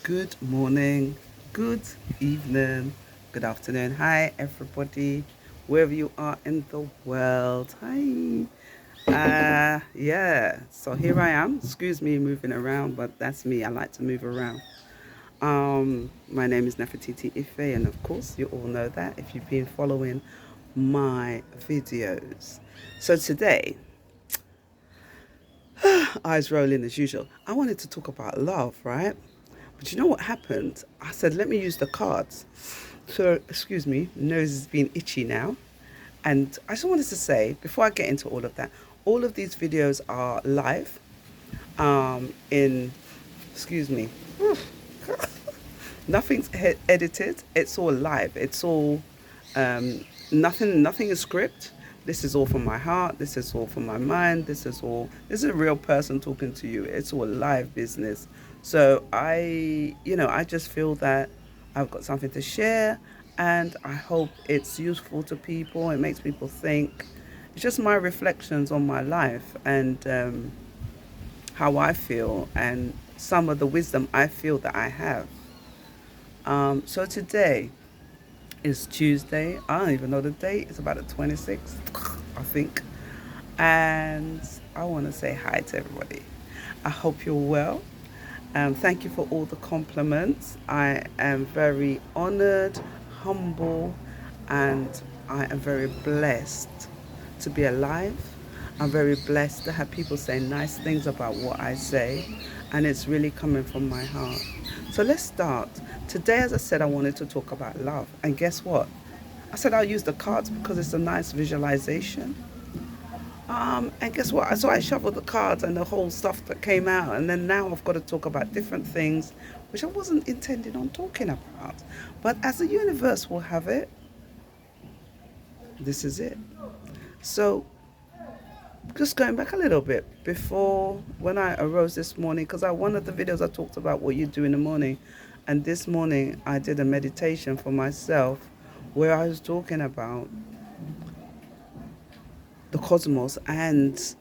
Good morning, good evening, good afternoon. Hi, everybody, wherever you are in the world. Hi. Yeah, so here I am. Excuse me moving around, but that's me. I like to move around. My name is Neferatiti Ife, and of course, you all know that if you've been following my videos. So today, eyes rolling as usual, I wanted to talk about love, right? But you know what happened? I said, let me use the cards. So, excuse me, nose is being itchy now. And I just wanted to say, before I get into all of that, all of these videos are live in, excuse me, nothing's edited. It's all live. It's all nothing is script. This is all from my heart. This is all from my mind. This is a real person talking to you. It's all live business. So I just feel that I've got something to share, and I hope it's useful to people. It makes people think. It's just my reflections on my life and how I feel and some of the wisdom I feel that I have. So today is Tuesday. I don't even know the date. It's about the 26th, I think. And I want to say hi to everybody. I hope you're well. Thank you for all the compliments. I am very honored, humble, and I am very blessed to be alive. I'm very blessed to have people say nice things about what I say, and it's really coming from my heart. So let's start. Today, as I said, I wanted to talk about love. And guess what? I said I'll use the cards because it's a nice visualization. And guess what? So I shuffled the cards and the whole stuff that came out, and then now I've got to talk about different things which I wasn't intending on talking about. But as the universe will have it, this is it. So just going back a little bit before when I arose this morning, because I one of the videos I talked about what you do in the morning, and this morning I did a meditation for myself where I was talking about the cosmos and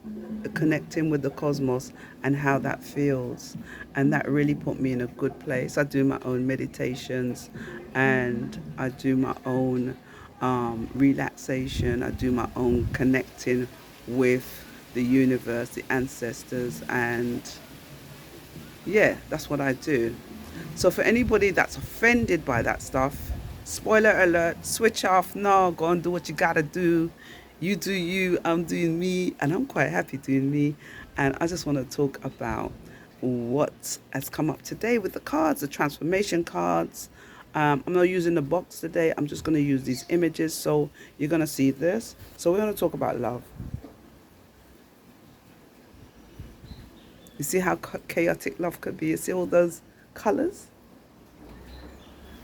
connecting with the cosmos and how that feels. And that really put me in a good place. I do my own meditations and I do my own relaxation. I do my own connecting with the universe, the ancestors, and yeah, that's what I do. So for anybody that's offended by that stuff, spoiler alert, switch off. No, go and do what you gotta do. You do you, I'm doing me, and I'm quite happy doing me. And I just want to talk about what has come up today with the cards, the transformation cards. I'm not using the box today. I'm just going to use these images. So you're going to see this. So we're going to talk about love. You see how chaotic love could be? You see all those colors?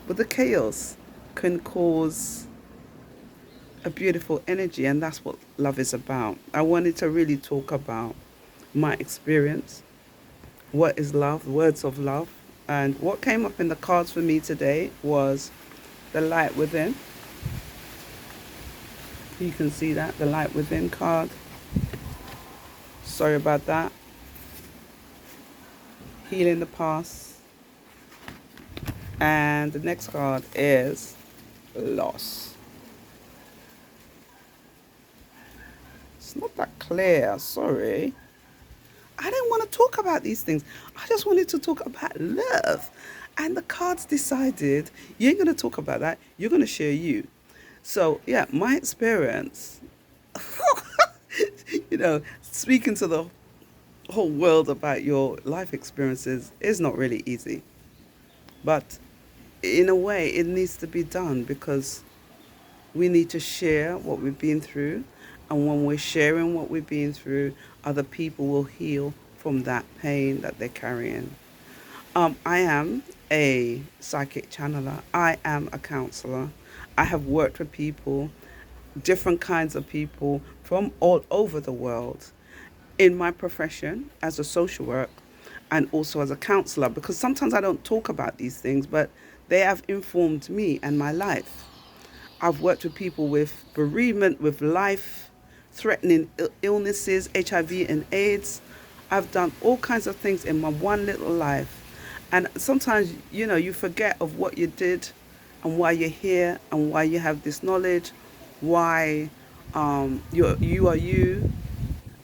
But the chaos can cause a beautiful energy, and that's what love is about. I wanted to really talk about my experience. What is love? Words of love. And what came up in the cards for me today was the light within. You can see that, the light within card. Sorry about that. Healing the past. And the next card is loss. It's not that clear, sorry. I didn't want to talk about these things. I just wanted to talk about love. And the cards decided, you ain't going to talk about that. You're going to share you. So, yeah, my experience, speaking to the whole world about your life experiences is not really easy. But in a way, it needs to be done because we need to share what we've been through. And when we're sharing what we've been through, other people will heal from that pain that they're carrying. I am a psychic channeler. I am a counselor. I have worked with people, different kinds of people from all over the world in my profession as a social work and also as a counselor because sometimes I don't talk about these things, but they have informed me and my life. I've worked with people with bereavement, with life threatening illnesses, HIV and AIDS. I've done all kinds of things in my one little life. And sometimes, you forget of what you did and why you're here and why you have this knowledge, why you are you,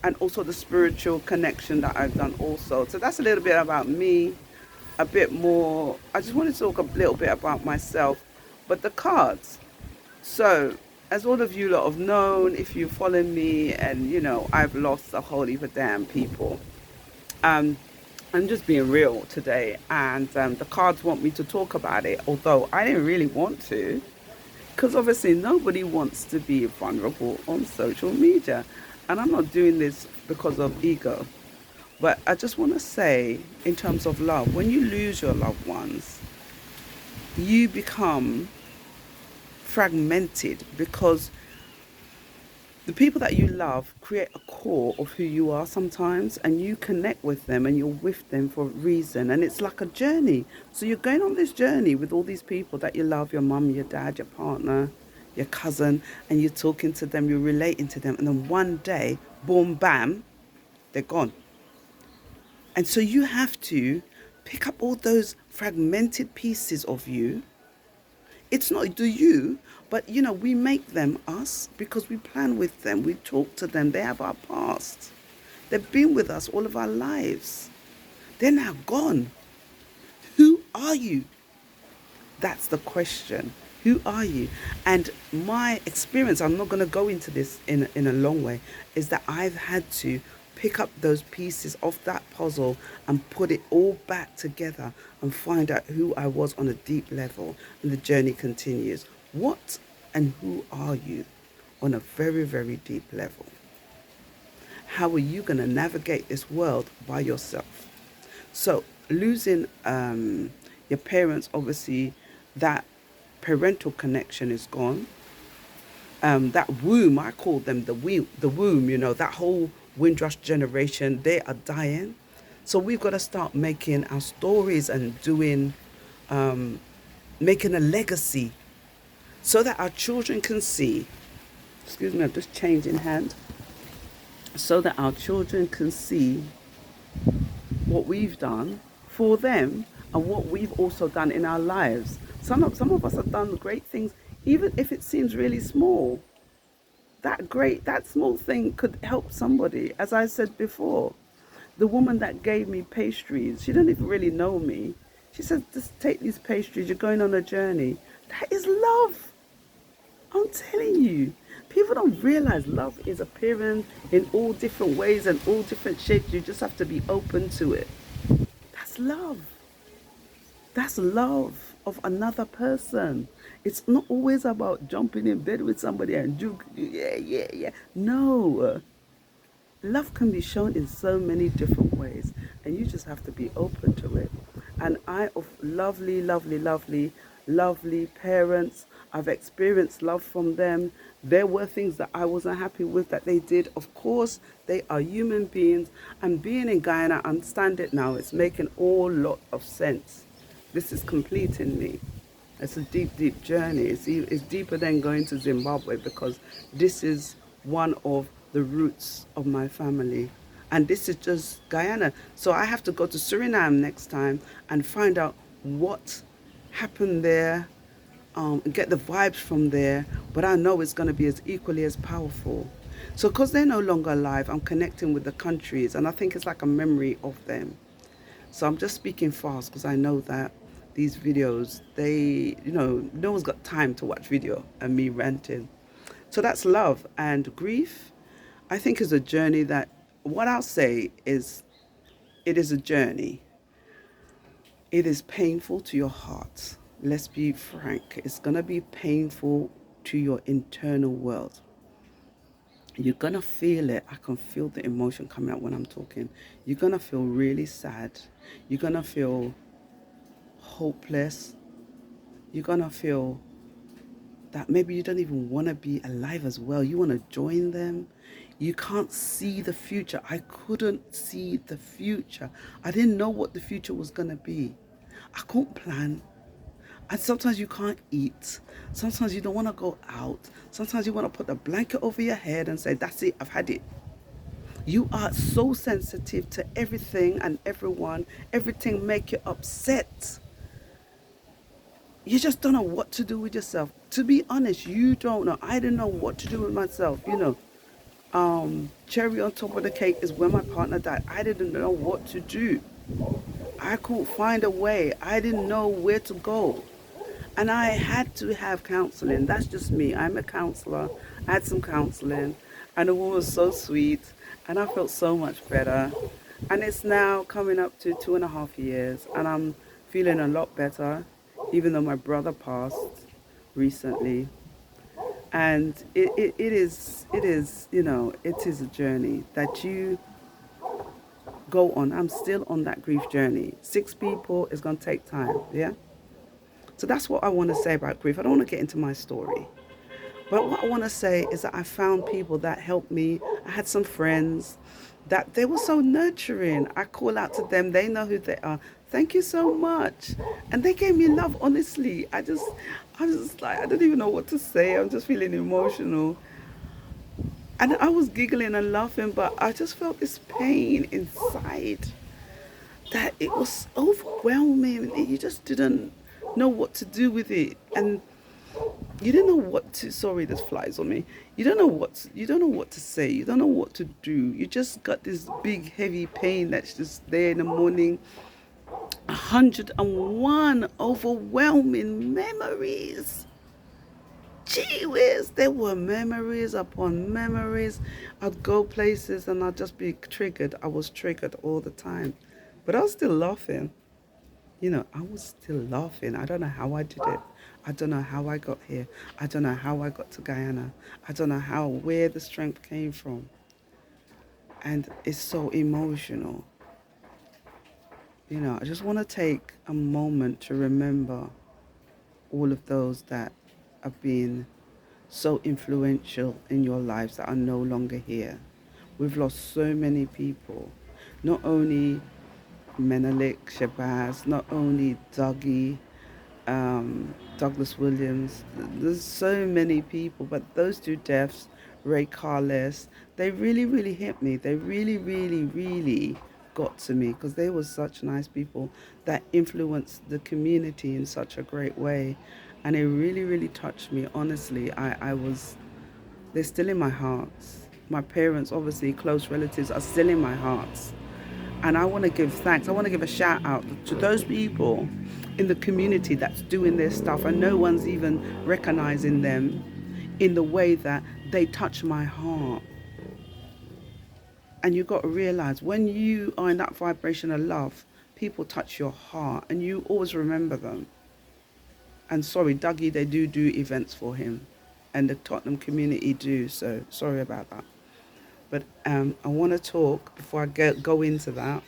and also the spiritual connection that I've done also. So that's a little bit about me, a bit more. I just want to talk a little bit about myself, but the cards. So, as all of you lot have known, if you follow me, and I've lost a whole heap of damn people. Um, I'm just being real today, and the cards want me to talk about it, although I didn't really want to, because obviously nobody wants to be vulnerable on social media, and I'm not doing this because of ego. But I just want to say, in terms of love, when you lose your loved ones, you become fragmented because the people that you love create a core of who you are sometimes, and you connect with them and you're with them for a reason, and it's like a journey. So you're going on this journey with all these people that you love, your mum, your dad, your partner, your cousin, and you're talking to them, you're relating to them, and then one day, boom, bam, they're gone. And so you have to pick up all those fragmented pieces of you. It's not the you, but we make them us because we plan with them, we talk to them, they have our past. They've been with us all of our lives. They're now gone. Who are you? That's the question. Who are you? And my experience, I'm not going to go into this in a long way, is that I've had to pick up those pieces of that puzzle and put it all back together and find out who I was on a deep level. And the journey continues. What and who are you on a very, very deep level? How are you going to navigate this world by yourself? So, losing your parents, obviously, that parental connection is gone. That womb, I call them the womb, that whole Windrush generation, they are dying. So, we've got to start making our stories and making a legacy so that our children can see. Excuse me, I'm just changing hand. So that our children can see what we've done for them and what we've also done in our lives. Some of us have done great things, even if it seems really small. That small thing could help somebody. As I said before, the woman that gave me pastries, she didn't even really know me. She said, just take these pastries, you're going on a journey. That is love. I'm telling you, people don't realize love is appearing in all different ways and all different shapes. You just have to be open to it. That's love. That's love of another person. It's not always about jumping in bed with somebody and yeah, yeah, yeah. No. Love can be shown in so many different ways, and you just have to be open to it. And I of lovely, lovely, lovely, lovely parents, I've experienced love from them. There were things that I wasn't happy with that they did. Of course, they are human beings, and being in Guyana, I understand it now. It's making all lot of sense. This is completing me. It's a deep, deep journey. It's deeper than going to Zimbabwe, because this is one of the roots of my family. And this is just Guyana. So I have to go to Suriname next time and find out what happened there, get the vibes from there. But I know it's going to be as equally as powerful. So because they're no longer alive, I'm connecting with the countries, and I think it's like a memory of them. So I'm just speaking fast because I know that these videos, no one's got time to watch video and me ranting. So that's love. And grief, I think, is a journey that, what I'll say is, it is a journey. It is painful to your heart. Let's be frank. It's going to be painful to your internal world. You're going to feel it. I can feel the emotion coming out when I'm talking. You're going to feel really sad. You're going to feel hopeless. You're going to feel that maybe you don't even want to be alive as well. You want to join them. You can't see the future. I couldn't see the future. I didn't know what the future was going to be. I couldn't plan. And sometimes you can't eat. Sometimes you don't want to go out. Sometimes you want to put a blanket over your head and say, that's it, I've had it. You are so sensitive to everything and everyone. Everything make you upset. You just don't know what to do with yourself. To be honest, you don't know. I didn't know what to do with myself. Cherry on top of the cake is when my partner died. I didn't know what to do. I couldn't find a way. I didn't know where to go. And I had to have counseling. That's just me. I'm a counselor. I had some counseling, and the woman was so sweet, and I felt so much better. And it's now coming up to 2.5 years, and I'm feeling a lot better, even though my brother passed recently. And it is a journey that you go on. I'm still on that grief journey. 6 people is going to take time, yeah? So that's what I want to say about grief. I don't want to get into my story. But what I want to say is that I found people that helped me. I had some friends that they were so nurturing. I call out to them. They know who they are. Thank you so much. And they gave me love, honestly. I was just like, I don't even know what to say. I'm just feeling emotional. And I was giggling and laughing, but I just felt this pain inside that it was overwhelming. You just didn't know what to do with it. And you didn't know what to, sorry, there's flies on me. You don't know what to say. You don't know what to do. You just got this big heavy pain that's just there in the morning. 101 overwhelming memories. Gee whiz, there were memories upon memories. I'd go places and I'd just be triggered. I was triggered all the time. But I was still laughing. I was still laughing. I don't know how I did it. I don't know how I got here. I don't know how I got to Guyana. I don't know where the strength came from. And it's so emotional. I just want to take a moment to remember all of those that have been so influential in your lives that are no longer here. We've lost so many people. Not only Menelik Shabazz, not only Dougie, Douglas Williams. There's so many people, but those two deaths, Ray Carles, they really, really hit me. They really, really, really got to me because they were such nice people that influenced the community in such a great way. And it really, really touched me. Honestly, they're still in my heart. My parents, obviously, close relatives, are still in my heart. And I want to give thanks. I want to give a shout out to those people in the community that's doing their stuff and no one's even recognizing them in the way that they touch my heart. And you've got to realize when you are in that vibration of love, people touch your heart and you always remember them. And sorry, Dougie, they do events for him. And the Tottenham community do, so sorry about that. But I want to talk, before I go into that,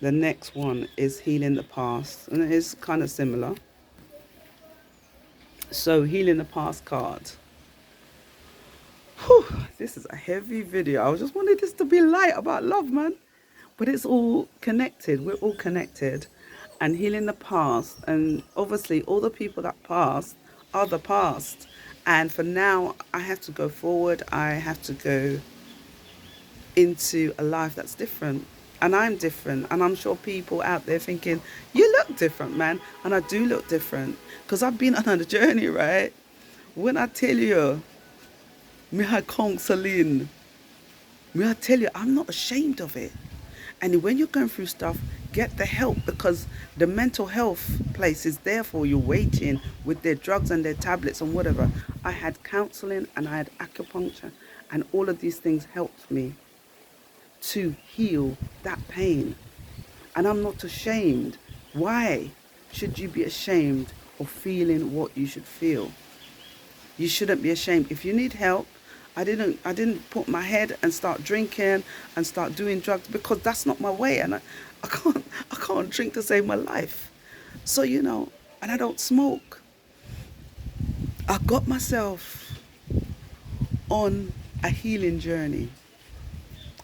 the next one is healing the past. And it is kind of similar. So healing the past card. Whew, this is a heavy video. I just wanted this to be light about love, man. But it's all connected. We're all connected. And healing the past. And obviously all the people that passed are the past. And for now, I have to go forward. I have to go into a life that's different. And I'm different. And I'm sure people out there thinking, you look different, man. And I do look different. Because I've been on a journey, right? When I tell you, me I counseling, me I tell you, I'm not ashamed of it. And when you're going through stuff, get the help, because the mental health place is there for you, waiting with their drugs and their tablets and whatever. I had counseling and I had acupuncture, and all of these things helped me to heal that pain. And I'm not ashamed. Why should you be ashamed of feeling what you should feel? You shouldn't be ashamed. If you need help, I didn't put my head and start drinking and start doing drugs, because that's not my way, and I can't drink to save my life. So and I don't smoke. I got myself on a healing journey.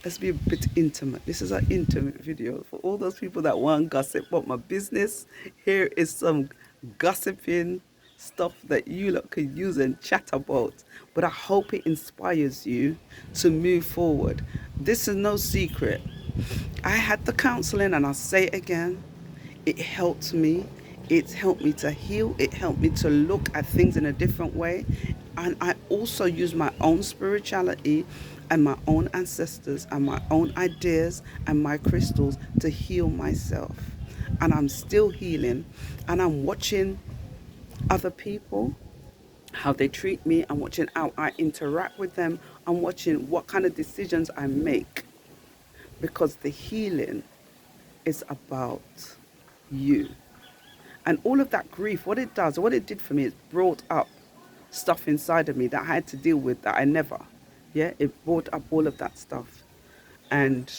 Let's be a bit intimate. This is an intimate video for all those people that want gossip about my business. Here is some gossiping stuff that you lot could use and chat about. But I hope it inspires you to move forward. This is no secret. I had the counseling, and I'll say it again. It helped me. It helped me to heal. It helped me to look at things in a different way. And I also use my own spirituality and my own ancestors and my own ideas and my crystals to heal myself. And I'm still healing. And I'm watching other people, how they treat me. I'm watching how I interact with them. I'm watching what kind of decisions I make. Because the healing is about you. And all of that grief, what it does, what it did for me, is brought up stuff inside of me that I had to deal with that I never. Yeah, it brought up all of that stuff. And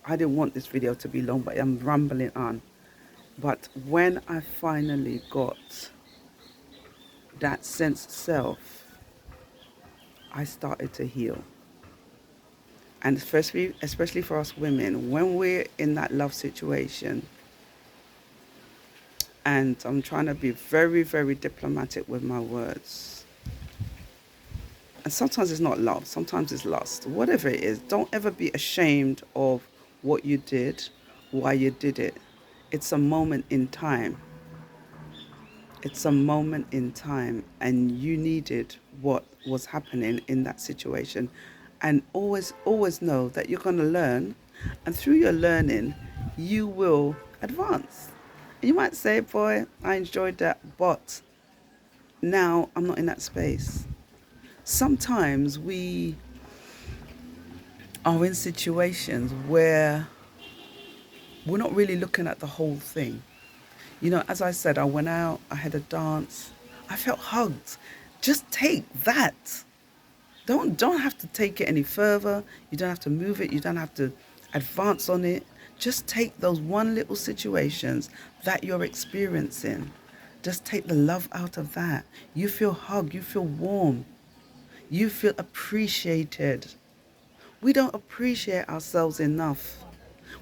I didn't want this video to be long, but I'm rambling on. But when I finally got that sense of self, I started to heal. And especially for us women, when we're in that love situation, and I'm trying to be very, very diplomatic with my words. And sometimes it's not love, sometimes it's lust. Whatever it is, don't ever be ashamed of what you did, why you did it. It's a moment in time. It's a moment in time, and you needed what was happening in that situation. And always know that you're going to learn, and through your learning, you will advance. And you might say, boy, I enjoyed that, but now I'm not in that space. Sometimes we are in situations where we're not really looking at the whole thing. You know, as I said, I went out, I had a dance, I felt hugged. Just take that. Don't have to take it any further. You don't have to move it. You don't have to advance on it. Just take those one little situations that you're experiencing. Just take the love out of that. You feel hugged. You feel warm. You feel appreciated. We don't appreciate ourselves enough.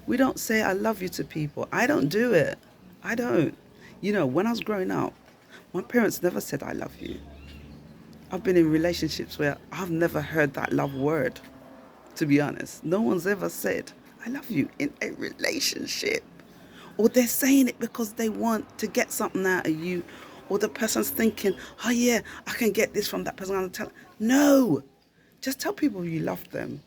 We don't say I love you to people. I don't do it. I don't. You know, when I was growing up, my parents never said I love you. I've been in relationships where I've never heard that love word, to be honest. No one's ever said I love you in a relationship. Or they're saying it because they want to get something out of you. Or the person's thinking, oh yeah, I can get this from that person. I'm going to tell. No, just tell people you love them.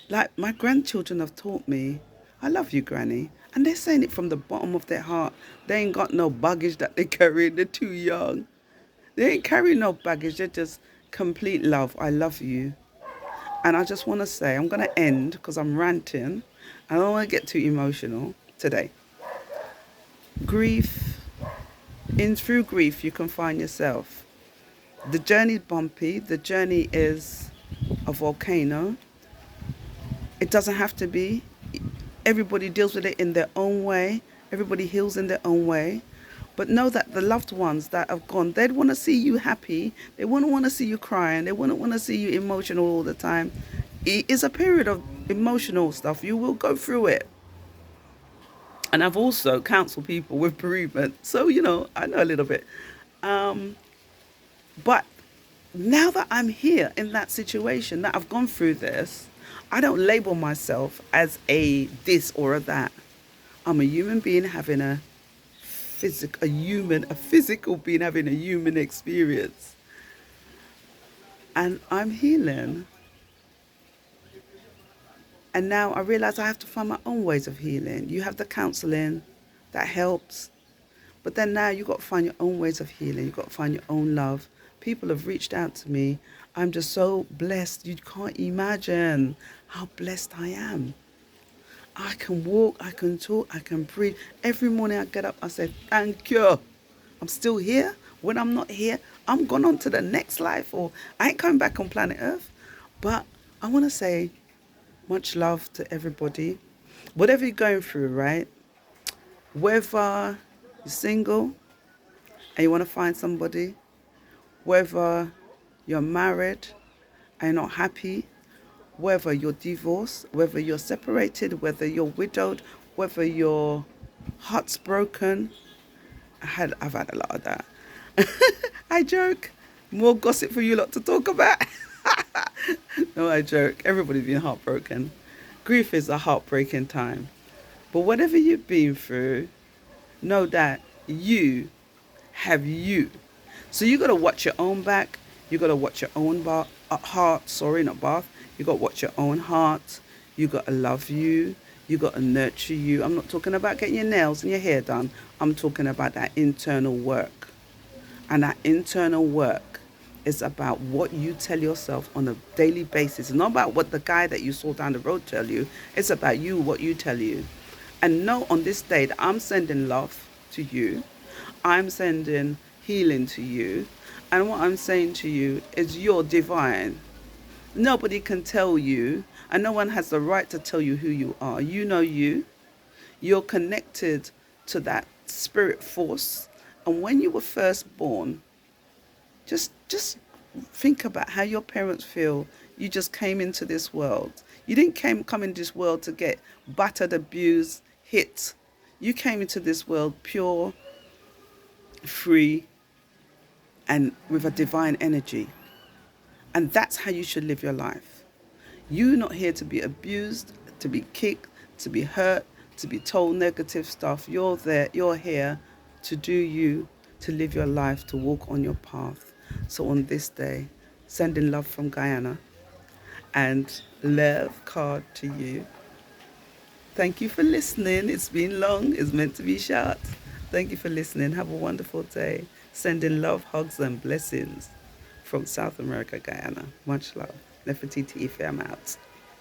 Like my grandchildren have taught me, I love you, Granny. And they're saying it from the bottom of their heart. They ain't got no baggage that they carry. They're too young. They ain't carrying no baggage. They're just complete love. I love you. And I just want to say, I'm going to end because I'm ranting. I don't want to get too emotional today. Grief. Through grief, you can find yourself. The journey's bumpy. The journey is a volcano. It doesn't have to be. Everybody deals with it in their own way. Everybody heals in their own way. But know that the loved ones that have gone, they'd want to see you happy. They wouldn't want to see you crying. They wouldn't want to see you emotional all the time. It is a period of emotional stuff. You will go through it. And I've also counseled people with bereavement. So, you know, I know a little bit. But now that I'm here in that situation, that I've gone through this, I don't label myself as a this or a that. I'm a human being having a physical being having a human experience. And I'm healing. And now I realize I have to find my own ways of healing. You have the counseling that helps. But then now you've got to find your own ways of healing. You've got to find your own love. People have reached out to me. I'm just so blessed. You can't imagine how blessed I am. I can walk, I can talk, I can breathe. Every morning I get up, I say, thank you. I'm still here. When I'm not here, I'm gone on to the next life, or I ain't coming back on planet Earth. But I want to say much love to everybody. Whatever you're going through, right? Whether you're single and you want to find somebody, whether you're married and you're not happy, whether you're divorced, whether you're separated, whether you're widowed, whether your heart's broken. I've had a lot of that. I joke. More gossip for you lot to talk about. No, I joke. Everybody's been heartbroken. Grief is a heartbreaking time. But whatever you've been through, know that you have you. So you got to watch your own back. You got to watch your own heart. Sorry, not bath. You got to watch your own heart. You got to love you. You got to nurture you. I'm not talking about getting your nails and your hair done. I'm talking about that internal work. And that internal work is about what you tell yourself on a daily basis. It's not about what the guy that you saw down the road tell you. It's about you, what you tell you. And know on this day that I'm sending love to you. I'm sending healing to you. And what I'm saying to you is you're divine. Nobody can tell you, and no one has the right to tell you who you are. You know you. You're connected to that spirit force. And when you were first born, just think about how your parents feel. You just came into this world. You didn't come into this world to get battered, abused, hit. You came into this world pure, free, and with a divine energy. And that's how you should live your life. You're not here to be abused, to be kicked, to be hurt, to be told negative stuff. You're here to do you, to live your life, to walk on your path. So on this day, sending love from Guyana and love card to you. Thank you for listening. It's been long. It's meant to be short. Thank you for listening. Have a wonderful day. Sending love, hugs, and blessings from South America, Guyana. Much love. Neferatiti Ife, I'm out.